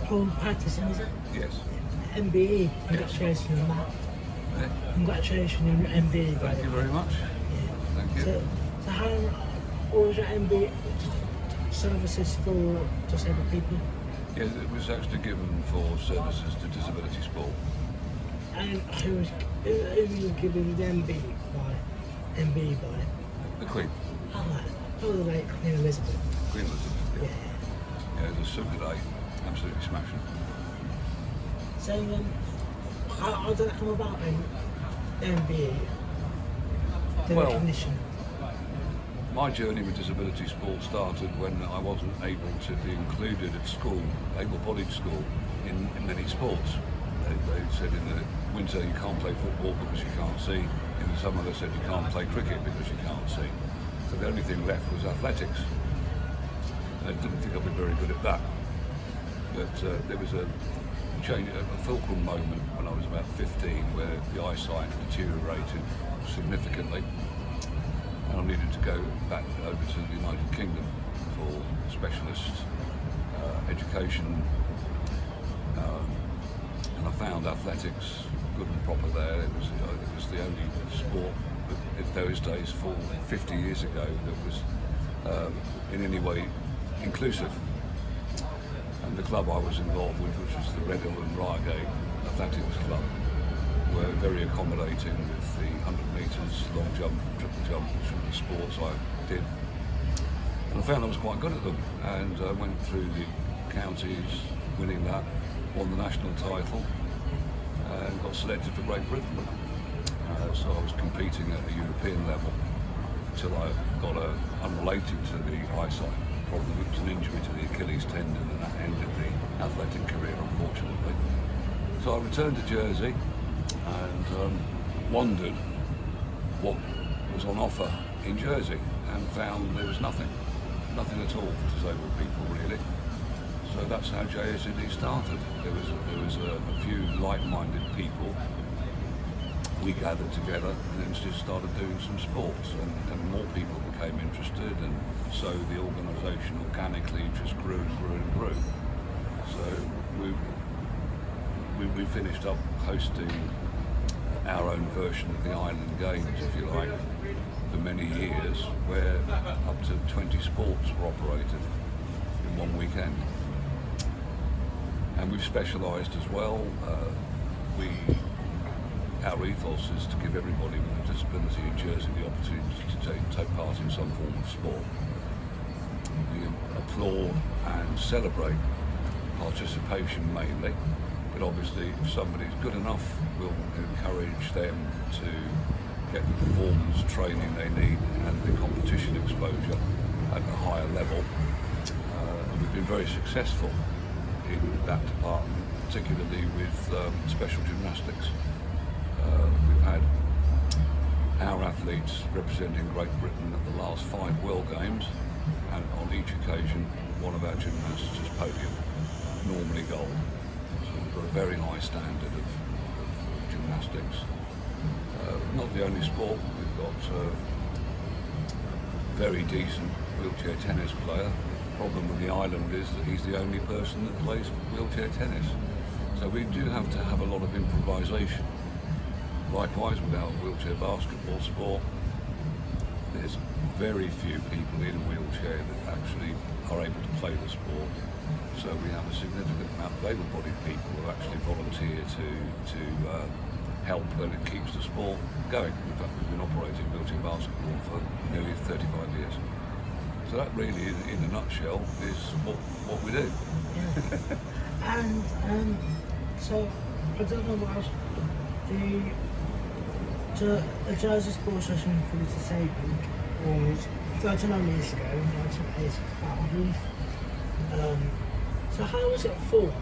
Paul Patterson, is it? Yes. MBE, congratulations on that. Yeah. Congratulations on your MBE. Thank you very much. Yeah. Thank you. So how was your MBE services for disabled people? Yeah, it was actually given for services to disability sport. And who was given the MBE by? The Queen. Oh, right. Oh, the late Queen Elizabeth. Queen Elizabeth, yeah. Yeah. Yeah, it was a super day. Absolutely smashing. So, how did that come about then? MBE? The Well, recognition? my journey with disability sport started when I wasn't able to be included at school, able-bodied school, in many sports. They said in the winter you can't play football because you can't see. In the summer they said you can't play cricket because you can't see. So the only thing left was athletics. And I didn't think I'd be very good at that. But there was a change, a fulcrum moment when I was about 15 where the eyesight deteriorated significantly. And I needed to go back over to the United Kingdom for specialist education. And I found athletics good and proper there. It was the only sport in those days, 50 years ago, that was in any way inclusive. And the club I was involved with, which was the Reading and Reigate Athletics Club, were very accommodating with the 100 metres, long jump, triple jump, which were the sports I did. And I found I was quite good at them, and I went through the counties, winning that, won the national title, and got selected for Great Britain. So I was competing at the European level until I got unrelated to the eyesight problem. It was an injury to the Achilles tendon, and that ended the athletic career, unfortunately. So I returned to Jersey and wondered what was on offer in Jersey, and found there was nothing at all for disabled people, really. So that's how JSED started. There was a few like-minded people. We gathered together and then just started doing some sports, and more people became interested, and so the organisation organically just grew and grew and grew. So we finished up hosting our own version of the Island Games, if you like, for many years, where up to 20 sports were operated in one weekend. And we've specialised as well. Our ethos is to give everybody with a disability in Jersey the opportunity to take part in some form of sport. We applaud and celebrate participation mainly, but obviously if somebody's good enough, we'll encourage them to get the performance training they need and the competition exposure at a higher level. And we've been very successful in that department, particularly with special gymnastics. We've had our athletes representing Great Britain at the last 5 World Games, and on each occasion one of our gymnasts is podium, normally gold. So we've got a very high standard of gymnastics. Not the only sport, we've got a very decent wheelchair tennis player. The problem with the island is that he's the only person that plays wheelchair tennis. So we do have to have a lot of improvisation. Likewise, with our wheelchair basketball sport, there's very few people in a wheelchair that actually are able to play the sport. So we have a significant amount of able-bodied people who actually volunteer to help, and it keeps the sport going. In fact, we've been operating wheelchair basketball for nearly 35 years. So that really, in a nutshell, is what we do. Yeah. And so, I don't know what else, the Jersey Sports Association for the Disabled was 39 years ago, in 1985. So how was it formed?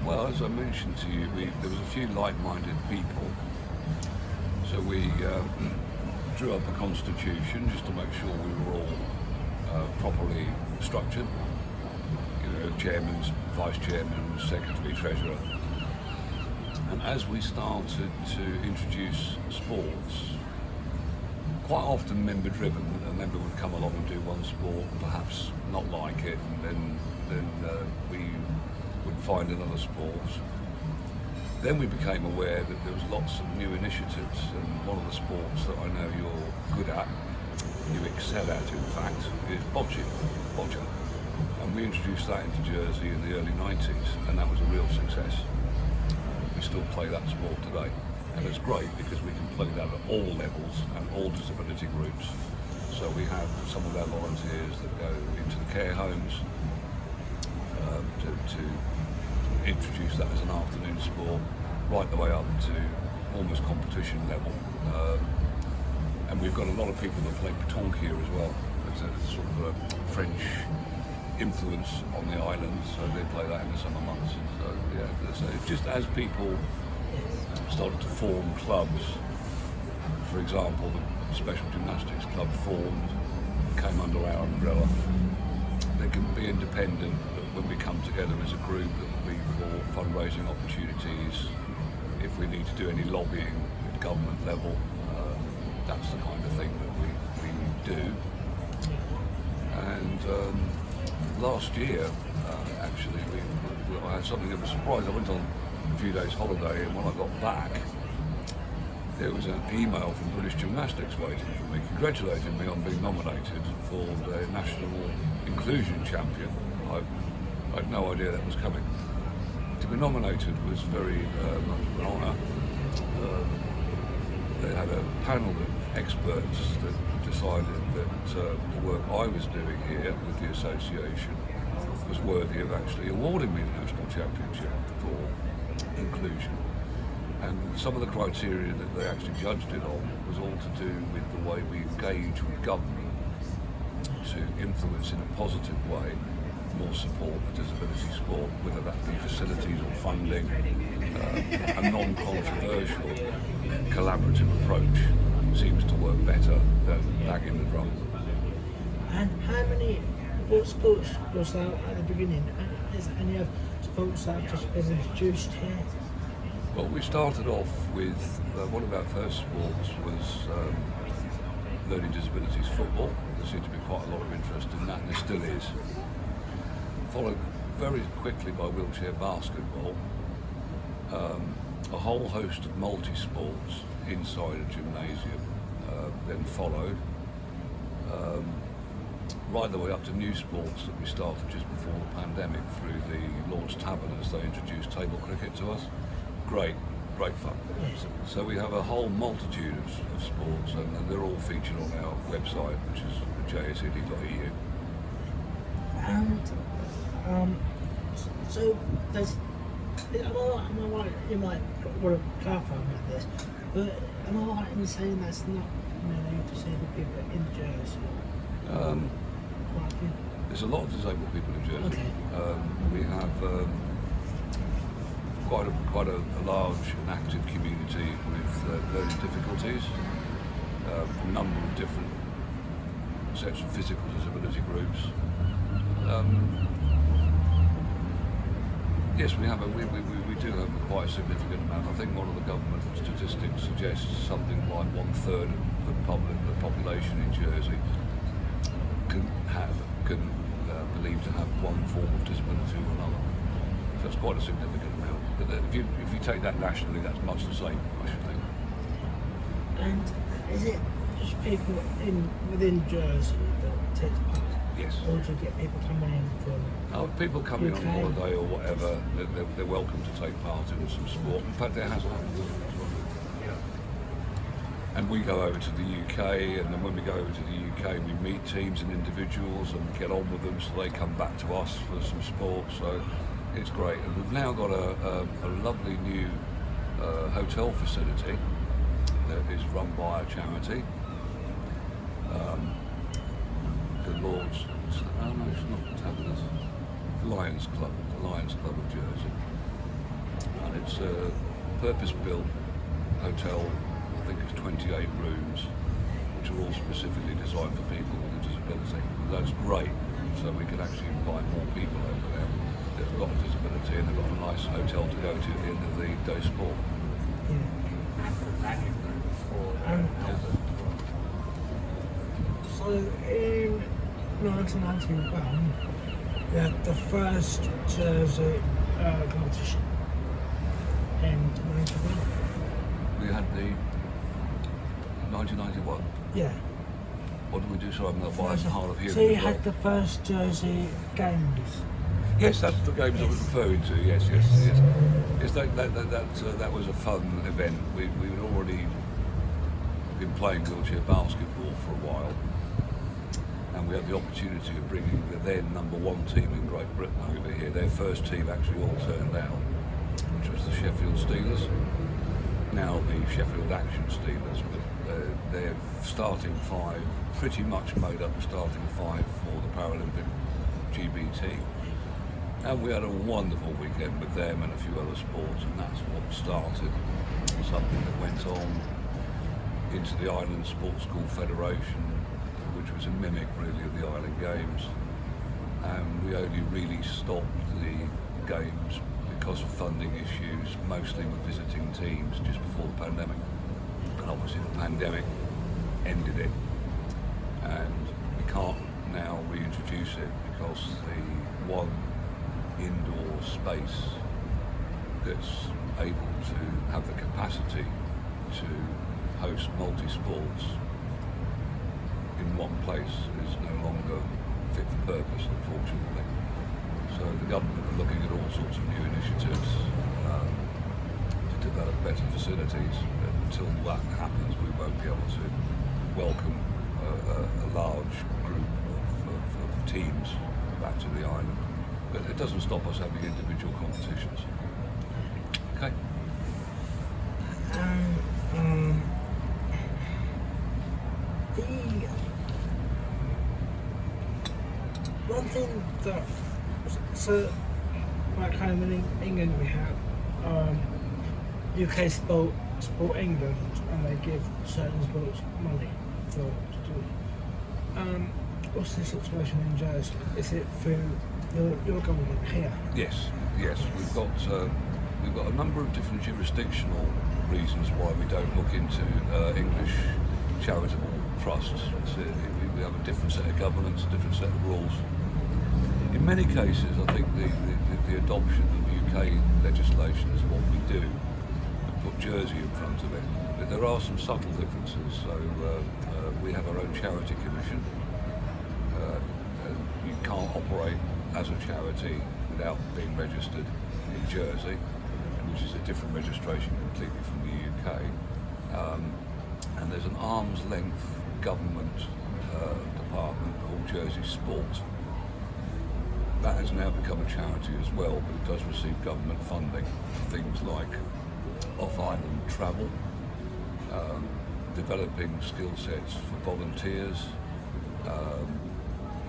Well, as I mentioned to you, there was a few like-minded people. So we drew up a constitution just to make sure we were all properly structured. You know, chairmen, vice chairmen, secretary, treasurer. And as we started to introduce sports, quite often member driven. A member would come along and do one sport, perhaps not like it, and then we would find another sport. Then we became aware that there was lots of new initiatives, and one of the sports that I know you're good at, you excel at in fact, is bocce. And we introduced that into Jersey in the early 90s, and that was a real success. We still play that sport today, and it's great because we can play that at all levels and all disability groups. So we have some of our volunteers that go into the care homes to introduce that as an afternoon sport, right the way up to almost competition level. And we've got a lot of people that play pétanque here as well. It's a sort of a French influence on the island, so they play that in the summer months. So yeah, so it's just as people started to form clubs, for example, the Special Gymnastics Club formed, came under our umbrella. They can be independent, but when we come together as a group, it will be for fundraising opportunities. If we need to do any lobbying at government level, that's the kind of thing that we do. And last year, actually, I had something of a surprise. I went on a few days holiday, and when I got back, there was an email from British Gymnastics waiting for me, congratulating me on being nominated for the National Inclusion Champion. I had no idea that was coming. To be nominated was very much an honour. They had a panel of experts that decided that the work I was doing here with the association was worthy of actually awarding me the National Championship for inclusion. And some of the criteria that they actually judged it on was all to do with the way we engage with government to influence in a positive way more support for disability sport, whether that be facilities or funding, a non-controversial collaborative approach seems to work better than banging the drum. And what sports was that at the beginning? Is there any other sports that have just been introduced here? Well, we started off with, one of our first sports was learning disabilities football. There seemed to be quite a lot of interest in that, and there still is. Followed very quickly by wheelchair basketball, a whole host of multi-sports inside a gymnasium then followed, right the way up to new sports that we started just before the pandemic through the Lord's Tavern as they introduced table cricket to us. Great fun. So we have a whole multitude of sports, and they're all featured on our website, which is jsed.eu. And so there's, am I right, you might want to clarify about this, but am I right in saying that's not many disabled people in Jersey? Quite a few. There's a lot of disabled people in Jersey. Okay. We have quite a large and active community with learning difficulties, a number of different sets of physical disability groups. Yes, we do have quite a significant amount. I think one of the government statistics suggests something like 1/3 of the population in Jersey can believe to have one form of disability or another. So that's quite a significant amount. But if you take that nationally, that's much the same, I should think. And is it just people within Jersey that take part? Yes. Or do you get people coming in from People coming UK? on holiday or whatever, they're welcome to take part in some sport. In fact, there has happened. And we go over to the UK, and then when we go over to the UK, we meet teams and individuals and get on with them, so they come back to us for some sport. So it's great. And we've now got a lovely new hotel facility that is run by a charity. The Lord's, no, it's not the Taverners, the Lions Club of Jersey. And it's a purpose-built hotel. I think it's 28 rooms, which are all specifically designed for people with a disability. That's great, so we can actually invite more people over there that've got a disability and they've got a nice hotel to go to at the end of the day sport. So in 1991, we had the first jersey competition. In 91. We had the 1991. Yeah. What did we do? Sorry, I'm not hard of hearing. So you as well. had the first jersey games. Yes, that's the games I was referring to. Yes. Yes, that was a fun event. We had already been playing wheelchair basketball for a while, and we had the opportunity of bringing the then number one team in Great Britain over here. Their first team actually all turned out, which was the Sheffield Steelers, now the Sheffield Action Steelers, but their starting five pretty much made up the starting five for the Paralympic GBT. And we had a wonderful weekend with them and a few other sports, and that's what started something that went on into the Island Sports School Federation, which was a mimic really of the Island Games. And we only really stopped the games because of funding issues, mostly with visiting teams just before the pandemic. And obviously the pandemic ended it, and we can't now reintroduce it because the one indoor space that's able to have the capacity to host multi-sports in one place is no longer fit for purpose, unfortunately. So the government are looking at all sorts of new initiatives to develop better facilities. But until that happens, we won't be able to welcome a large group of teams back to the island. But it doesn't stop us having individual competitions. Okay. The one thing that, so like kind of in England we have UK Sport England, and they give certain sports money to do it. What's the situation in Jersey? Is it through your government here? Yes. We've got a number of different jurisdictional reasons why we don't look into English charitable trusts. We have a different set of governance, a different set of rules. In many cases, I think the adoption of UK legislation is what we do, and put Jersey in front of it. But there are some subtle differences. So we have our own charity commission. You can't operate as a charity without being registered in Jersey, which is a different registration completely from the UK. And there's an arm's length government department called Jersey Sport. That has now become a charity as well, but it does receive government funding for things like off-island travel, developing skill sets for volunteers,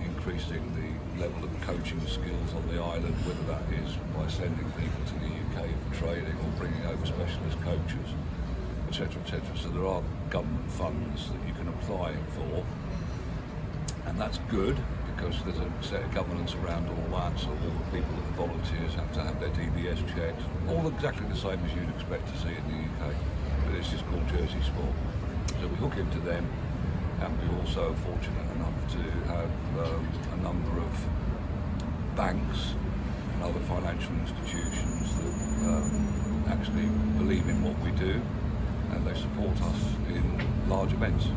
increasing the level of coaching skills on the island, whether that is by sending people to the UK for training or bringing over specialist coaches, etc., etc. So there are government funds that you can apply for, and that's good because there's a set of governance around all that. So all the people, the volunteers, have to have their DBS checked, all exactly the same as you'd expect to see in the UK, but it's just called Jersey Sport. So we hook into them, and we also are fortunate enough to have a number of banks and other financial institutions that actually believe in what we do, and they support us in large events.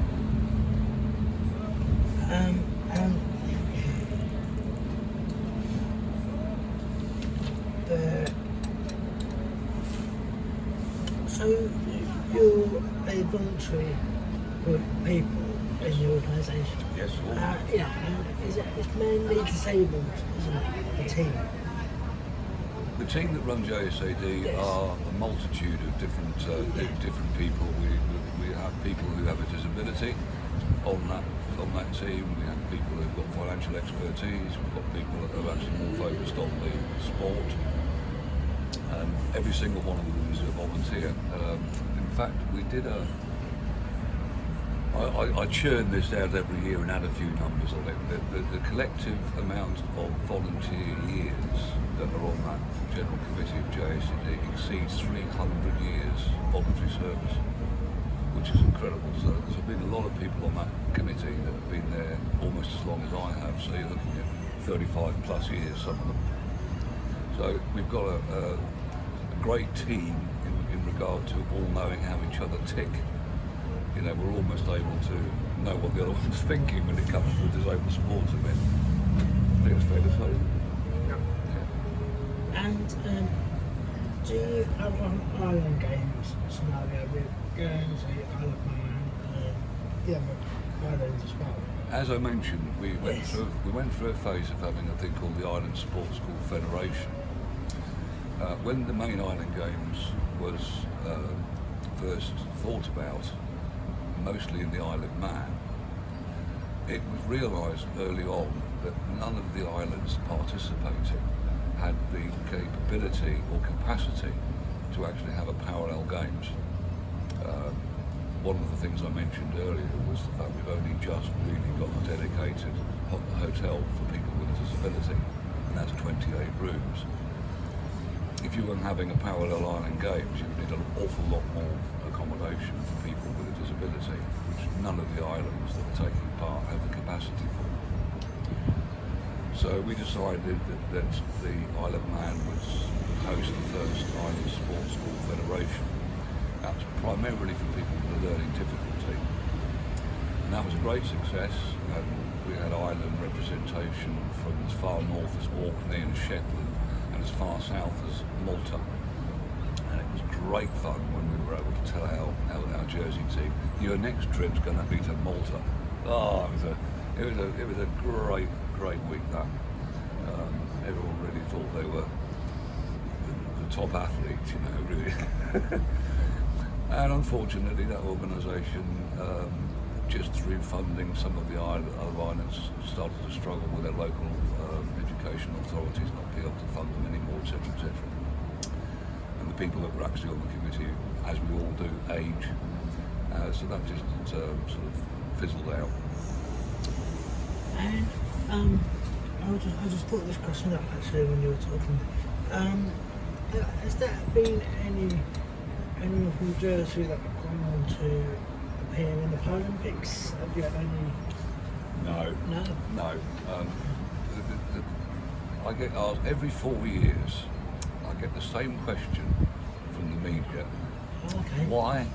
So you're a voluntary group of people in your organisation? Yes. It's mainly disabled, isn't it? The team. The team that run JSAD are a multitude of different people. We have people who have a disability on that team. We have people who've got financial expertise. We've got people that are actually more focused on the sport. Every single one of them is a volunteer. In fact, we did I churn this out every year and add a few numbers on it. The collective amount of volunteer years that are on that General Committee of JSAD exceeds 300 years voluntary service, which is incredible. So there's been a lot of people on that committee community that have been there almost as long as I have. So you're looking at 35 plus years, some of them. So we've got a great team in regard to all knowing how each other tick. You know, we're almost able to know what the other one's thinking when it comes to a disabled sports event. I think it's fair to say. Yeah. And do you have an Island Games scenario with Guernsey, Isle of Man, the other islands as well? As I mentioned, we went through a phase of having a thing called the Island Sports School Federation. When the main Island Games was first thought about, mostly in the Isle of Man, it was realised early on that none of the islands participating had the capability or capacity to actually have a parallel games. One of the things I mentioned earlier was the fact we've only just really got a dedicated hotel for people with a disability, and that's 28 rooms. If you weren't having a parallel Island Games, you would need an awful lot more accommodation for people with a disability, which none of the islands that are taking part have the capacity for. So we decided that the Isle of Man would host the first Island Sports School Federation. That's primarily for people with a learning difficulty. And that was a great success. We had island representation from as far north as Orkney and Shetland, and as far south as Malta. And it was great fun when we were able to tell our Jersey team, your next trip's going to be to Malta. Oh, it was a great week. That everyone really thought they were the top athletes, you know, really. And unfortunately, that organisation, just through funding, some of the other islands started to struggle with their local education authorities not being able to fund them anymore, etc., etc. And the people that were actually on the committee, as we all do, age. So that just sort of fizzled out. And I just thought this question up actually when you were talking. Has there been anyone from Jersey that have gone on to appear in the Paralympics? Have you had any? No. I get asked every 4 years. I get the same question from the media. Okay. Why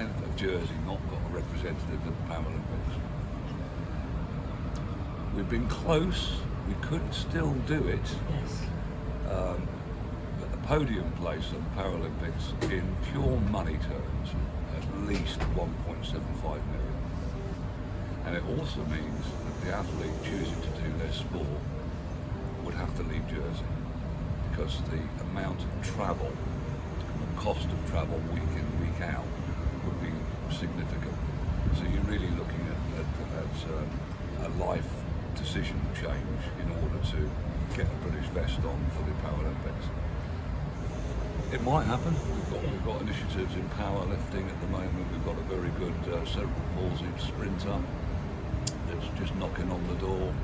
have Jersey not got a representative at the Paralympics? We've been close. We could still do it. Yes. But the podium place at the Paralympics, in pure money terms, at least 1.75 million. And it also means that the athlete choosing to do their sport would have to leave Jersey, because the amount of travel, the cost of travel week in, week out, would be significant. So you're really looking at a life decision change in order to get a British vest on for the Paralympics. It might happen. We've got initiatives in powerlifting at the moment. We've got a very good cerebral palsy sprinter that's just knocking on the door.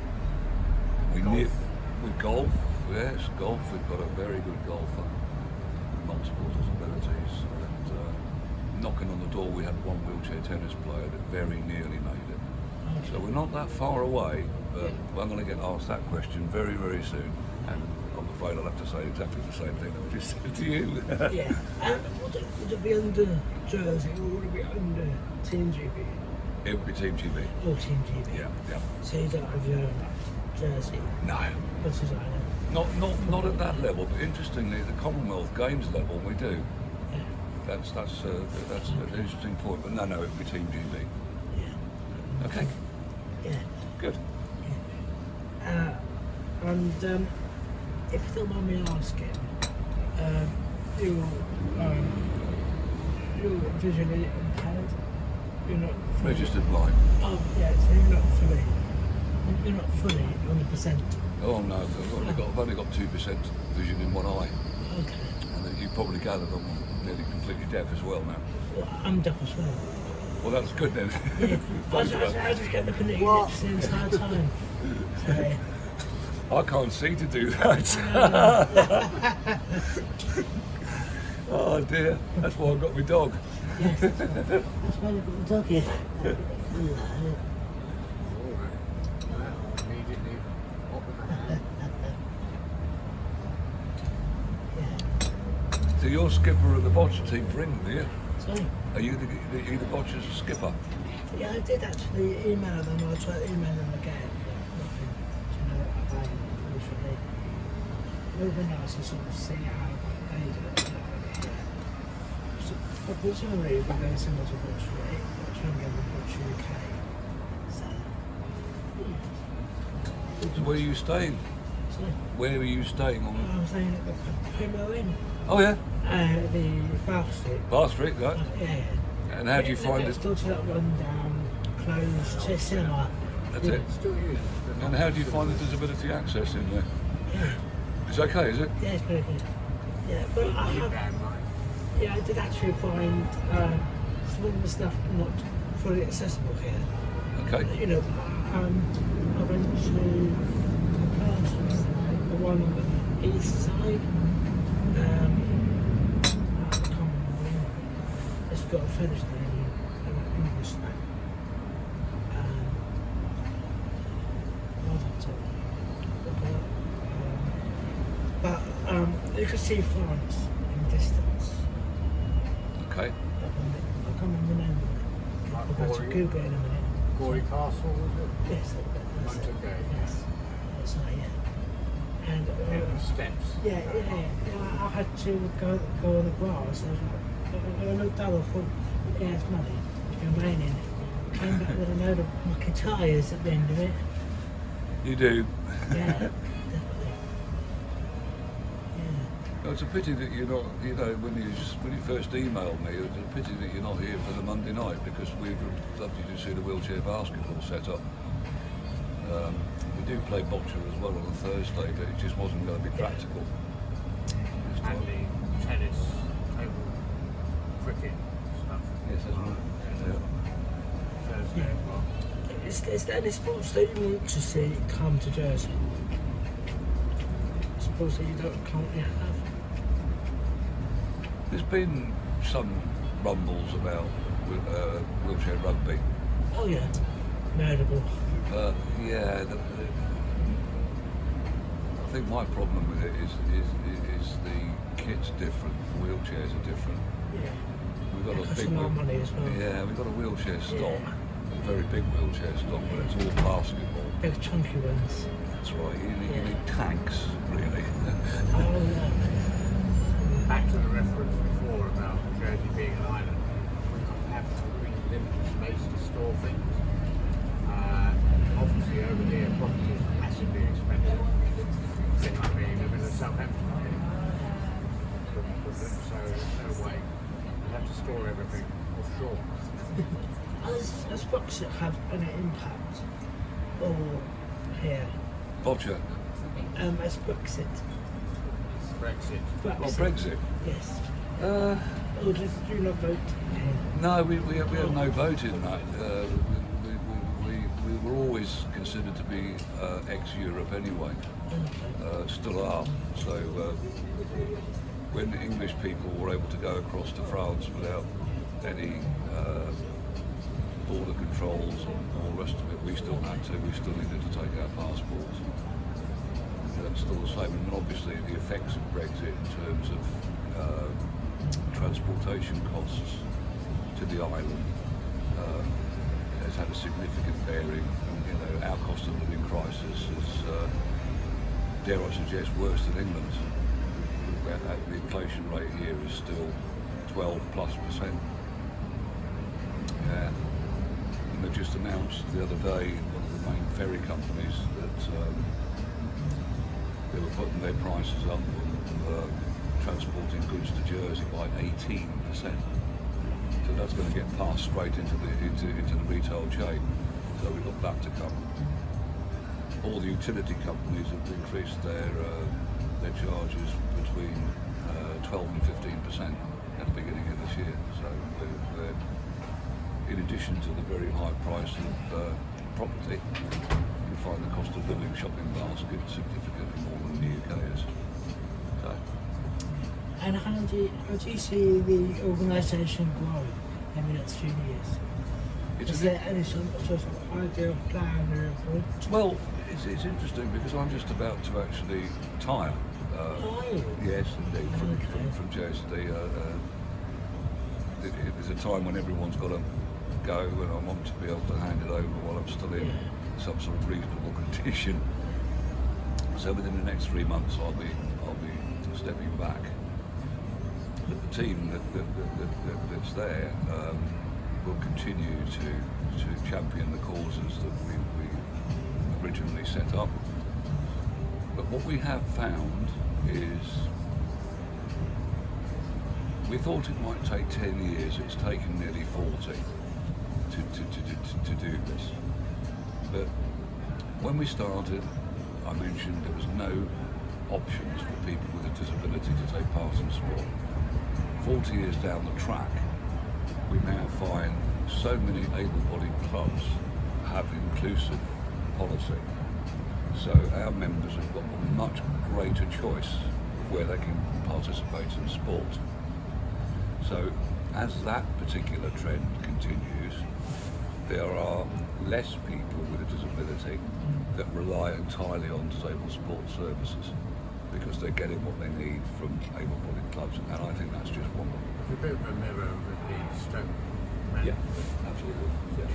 With golf, yes, golf. We've got a very good golfer with multiple disabilities. And knocking on the door, we had one wheelchair tennis player that very nearly made it. So we're not that far away, but I'm going to get asked that question very, very soon. And I'm afraid I'll have to say exactly the same thing that I just said to you. Yeah. Would it be under Jersey or would it be under Team GB? It would be Team GB. Or Team GB? Yeah. So you don't have your own Jersey? No. British Island? Not at that level, but interestingly, at the Commonwealth Games level, we do. Yeah. That's an interesting point, but no, it would be Team GB. Yeah. Okay. Yeah. Good. Yeah. And if you don't mind me asking, you're visually impaired. You're not fully, Registered blind. Oh yeah, so you're not fully 100%. Oh no, I've only got 2% vision in one eye. Okay. And you probably gathered I'm nearly completely deaf as well now. Well, I'm deaf as well. Well, that's good then. Yeah. I just kept looking at your lips the entire time. So, I can't see to do that. Oh dear, that's why I got my dog. yes, that's why you've got the dog here. Hello. Immediately up with the hand. So you're skipper of the bocce team for England, are you? Sorry. Are you the bocce's skipper? Yeah, I did actually email them. I'll try to email them again. Nothing, unfortunately. It would have been nice to sort of see how they do it. So, unfortunately, we're going similar to Watch England and Watch UK. So, So where are you staying? sorry. Where are you staying on? I'm staying at the Primo Inn. Oh yeah, The Bath Street. Bath Street, right? Yeah. And how do you find It's it? still to that rundown, closed, to cinema. That's it. Still used. And how do you find the disability access in there? Yeah. It's okay, is it? Yeah, it's very good. Yeah, but I have, yeah, I did actually find some of the stuff not fully accessible here. Okay. You know, I went to the Parsons, the one on the east side. I can't remember. It's got a Finnish name and an English name. I'll have to look it up. But you can see France in the distance. Okay. I can't remember the name of it. I'll go to Google in a minute. Gorey Castle, was it? Yes, that's it. Montague. Yes, that's right, yeah. And Steps. yeah, I had to go on the grass. I looked down and thought, yeah, it's money. It's been raining. Came back with a load of mucky tyres at the end of it. You do. Yeah, definitely. Yeah. Well, it's a pity that you're not, you know, when you first emailed me, it's a pity that you're not here for the Monday night because we would love you to see the wheelchair basketball set up. We do play bocce as well on a Thursday, but it just wasn't going to be practical. this time. And the tennis, table, cricket stuff. Yes, that's right. Yeah. Thursday as well. Is there any sports that you want to see come to Jersey? Sports that you don't currently have? There's been some rumbles about wheelchair rugby. Oh yeah, notable. Yeah, I think my problem with it is the kit's different, the wheelchairs are different. Yeah. We've got It a costs big a lot of money as well. Yeah, we've got a wheelchair stock, Yeah. a very big wheelchair stock, but it's all basketball. Big chunky ones. That's right. You Yeah. need tanks, really. Oh yeah. Back to the reference before about Jersey being an island, we have really limited space to store things. Obviously over here property is massively expensive. Thing like me living in Southampton. So there's no way. We have to store everything offshore. Does Brexit have any impact over here? Boccia. As Brexit. Brexit. Well, Brexit. Yes. Uh, Or do you not vote here? No, we had no vote in that. We were always considered to be ex-Europe anyway. Okay. Still are. So when English people were able to go across to France without any border controls and all the rest of it, we still had to. We still needed to take our passports. That's still the same. And obviously the effects of Brexit in terms of transportation costs to the island has had a significant bearing. And, you know, our cost of living crisis is, dare I suggest, worse than England's. The inflation rate here is still 12+%. And they just announced the other day, one of the main ferry companies, that they were putting their prices up on transporting goods to Jersey by 18%. So that's going to get passed straight into the retail chain. So we've got that to come. All the utility companies have increased their charges between 12 and 15% at the beginning of this year. So they're, in addition to the very high price of property, you find the cost of living shopping basket significantly more than the UK is. So. And how do you see the organisation grow in the next few years? Is there any sort of ideal plan or Well, it's interesting because I'm just about to actually retire. Yes, indeed, from JSD. There's a time when everyone's got to go, and I want to be able to hand it over while I'm still in some sort of reasonable condition. So within the next 3 months, I'll be stepping back. But the team that's there will continue to champion the causes that we originally set up. But what we have found is we thought it might take 10 years. It's taken nearly 40 to do this. But when we started, I mentioned there was no options for people with a disability to take part in sport. 40 years down the track, we now find so many able-bodied clubs have inclusive policy. So our members have got a much greater choice of where they can participate in sport. So as that particular trend continues, there are less people with a disability that rely entirely on disabled sport services because they're getting what they need from able-bodied clubs, and I think that's just one. It's a bit of a mirror with the Stoke. Yeah, absolutely. Yeah.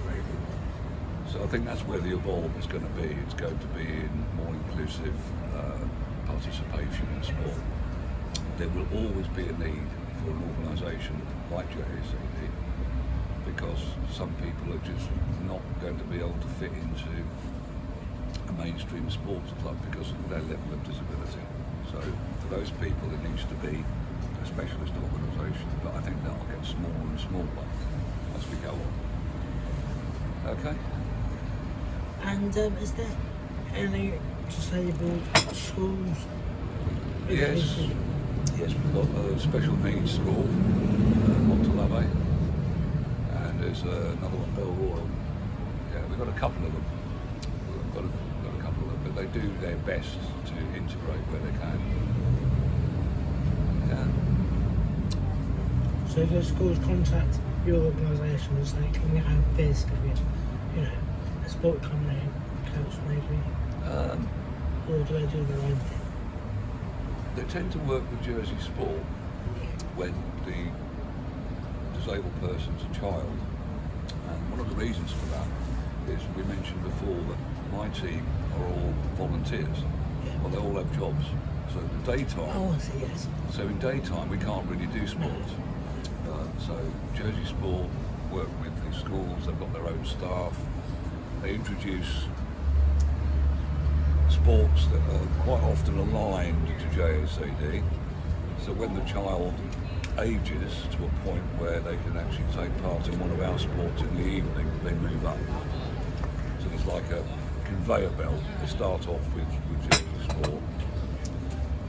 So I think that's where the evolve is going to be. It's going to be in more inclusive participation in sport. There will always be a need for an organisation like JACD because some people are just not going to be able to fit into a mainstream sports club because of their level of disability. So for those people it needs to be a specialist organisation, but I think that'll get smaller and smaller as we go on. Okay? And is there any disabled schools? Yes, we've got a special needs school, Montalave, and there's another one, Belroyal. Yeah, we've got a couple of them. We've got a couple of them, but they do their best to integrate where they can. Yeah. So the schools contact your organisation and say, can we have this? Can we, a sport coming in, coach maybe? Or do they do their own thing? They tend to work with Jersey Sport when the disabled person's a child. And one of the reasons for that is we mentioned before that my team are all volunteers. Well, they all have jobs. So in the daytime, Oh, I see, yes. so in daytime we can't really do sport. So Jersey Sport work with the schools, they've got their own staff. They introduce sports that are quite often aligned to JACD. So when the child ages to a point where they can actually take part in one of our sports in the evening, they move up. So there's like a conveyor belt. They start off with Jersey Sport,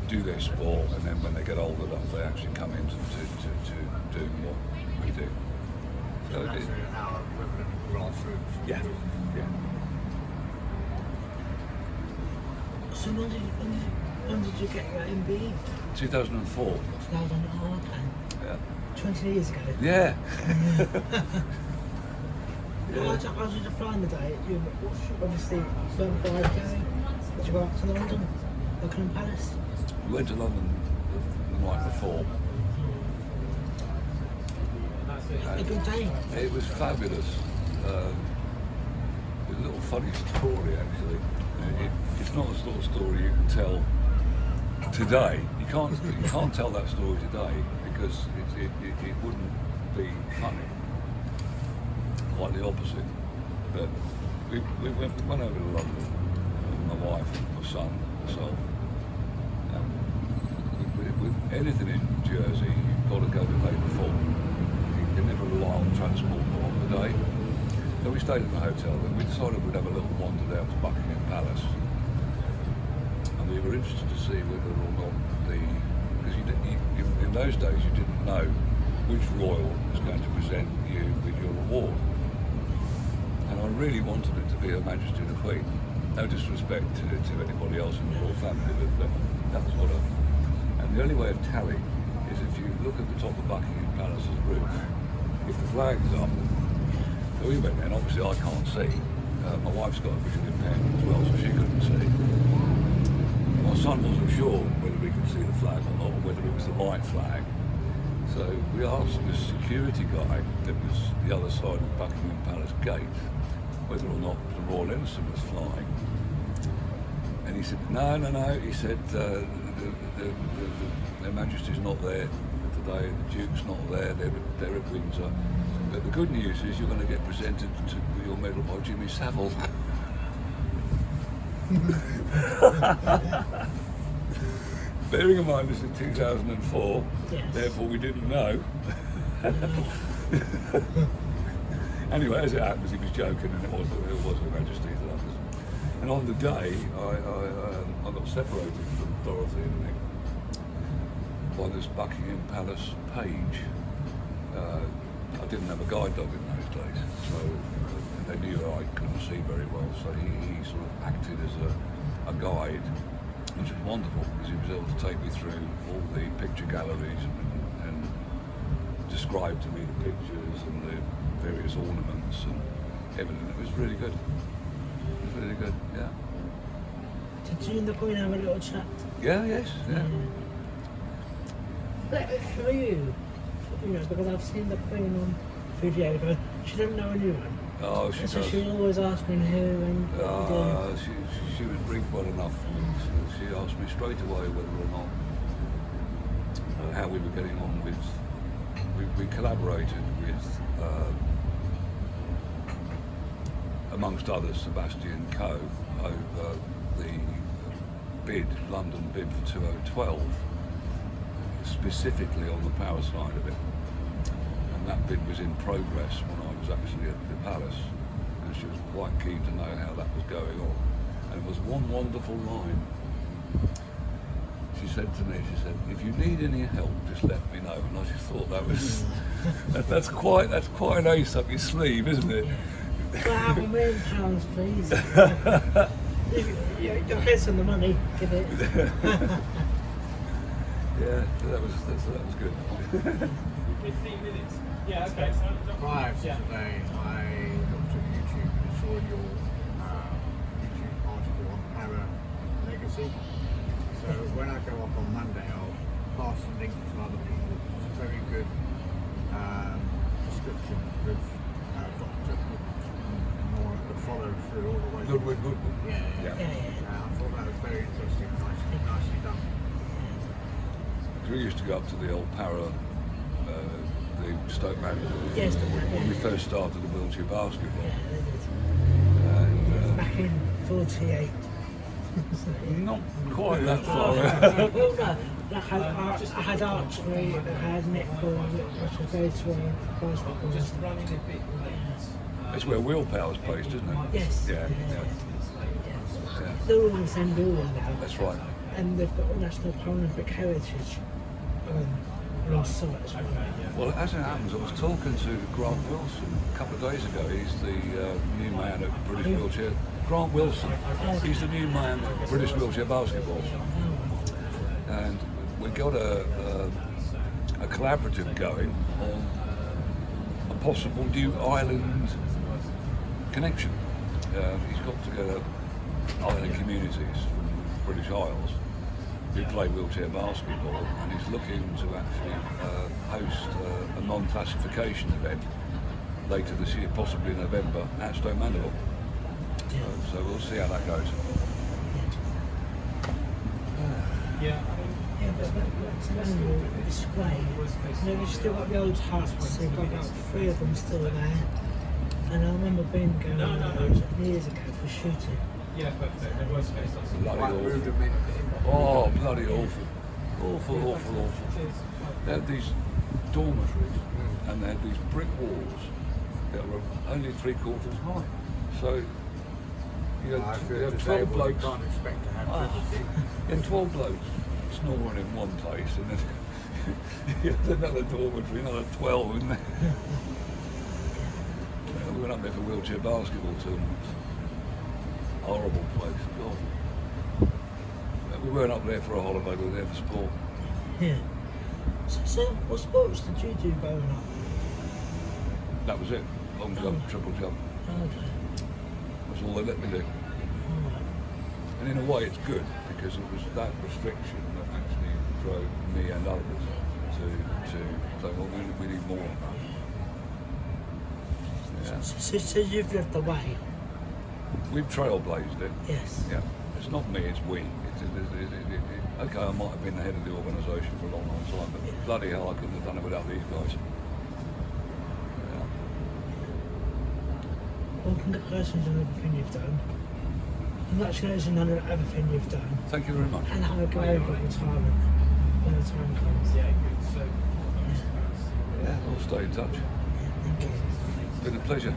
do their sport, and then when they get old enough, they actually come in to do what we do. So That's our equivalent grassroots. yeah. So when did you get your MBE? 2004. So that was on the okay. Yeah. 20 years ago. Yeah. How did you find the day? You obviously went by going. Did you go up to London? Buckingham Palace? We went to London the night before. A good day. It was fabulous. It's a little funny story actually. It's not the sort of story you can tell today. You can't tell that story today because it wouldn't be funny. Quite the opposite. But we went over to London, my wife, my son, myself. With anything in Jersey, you've got to go the day before. You can never rely on transport on the day. So we stayed in the hotel and we decided we'd have a little wander down to Buckingham Palace. And we were interested to see whether or not because in those days you didn't know which royal was going to present you with your award. And I really wanted it to be Her Majesty the Queen. No disrespect to anybody else in the royal family, but that was what I... And the only way of telling is if you look at the top of Buckingham Palace's roof, if the flag's up, So we went there, and obviously I can't see. My wife's got a visual impairment as well, so she couldn't see. My son wasn't sure whether we could see the flag or not, or whether it was the right flag. So we asked the security guy that was the other side of Buckingham Palace gate whether or not the Royal Ensign was flying. And he said, no. He said, Their Majesty's not there today, the Duke's not there, they're at Windsor. But the good news is you're going to get presented with your medal by Jimmy Savile. Bearing in mind this is 2004, Yes. therefore we didn't know. Anyway, as it happens, he was joking, and it was Her Majesty's. And on the day, I got separated from Dorothy and Nick by this Buckingham Palace page. I didn't have a guide dog in those days, so they knew I couldn't see very well, so he sort of acted as a guide, which was wonderful because he was able to take me through all the picture galleries and describe to me the pictures and the various ornaments and everything. It was really good. It was really good, yeah. Did you and the Queen have a little chat? Yeah, yes, yeah. But for you, because I've seen the Queen on video, but she doesn't know anyone. Oh, she So does. she was always asking who and what you She was briefed well enough. She asked me straight away whether or not how we were getting on with. We collaborated with, amongst others, Sebastian Coe over the London bid for 2012, specifically on the power side of it. And that bid was in progress when I was actually at the palace, and she was quite keen to know how that was going on. And it was one wonderful line. She said to me, if you need any help, just let me know. And I just thought that was, that's quite an ace up your sleeve, isn't it? Well, £1 million, please. Your head's on the money, give it. Yeah, that was good. 15 minutes. Yeah, okay. Prior to today, I looked at YouTube and saw your YouTube article on Para Legacy. So when I go up on Monday, I'll pass the link to other people. It's a very good description with Dr. more the follow through all the way. Goodwood. Yeah. Yeah. I thought that was very interesting, nicely done. We used to go up to the old Para, the Stoke Manor, Yes, when we first started the wheelchair basketball. Yeah, they did. And, Back in 48. not quite that far. Well, no, I had archery, I had netball, which was very strong, basketball. Just running a bit late. It's where wheel power's placed, isn't it? Yes. Yeah. They're all in the same building now. That's right. And they've got the National Paralympic Heritage on site as well. Well, as it happens, I was talking to Grant Wilson a couple of days ago. He's the new man at British Wheelchair. Grant Wilson. He's the new man at British Wheelchair Basketball. And we got a collaborative going on a possible new island connection. He's got together island communities from the British Isles who play wheelchair basketball, and he's looking to actually host a non-classification event later this year, possibly November, at Stoke Mandeville. So we'll see how that goes. Yeah. Yeah, but it's great. They've still got the old huts, they've got about 3 of them still there. And I remember being going on those years ago for shooting. Yeah, perfect. There was space on Bloody Quite awful. rudimentary. Oh, bloody awful. Awful. They had these dormitories and they had these brick walls that were only 3/4 high. So you I had, feel you had today 12 we blokes, can't expect to have privacy. you had 12 blokes snoring in one place, and then you had another dormitory, another 12 in there. We went up there for wheelchair basketball tournaments. Horrible place, God. We weren't up there for a holiday, we were there for sport. Yeah. So what sports did you do growing up? That was it. long jump, triple jump. Okay. That's all they let me do. And in a way it's good because it was that restriction that actually drove me and others to say, well, we need more. Yeah. So you've led the way. We've trailblazed it. Yes. Yeah. It's not me, it's we. Okay, I might have been the head of the organisation for a long, long time, but bloody hell, I couldn't have done it without these guys. Yeah. Well, congratulations on everything you've done. Congratulations on everything you've done. Thank you very much. And have a great retirement when the time comes. Yeah, good. So, Yeah, we'll stay in touch. Thank you. It's been a pleasure.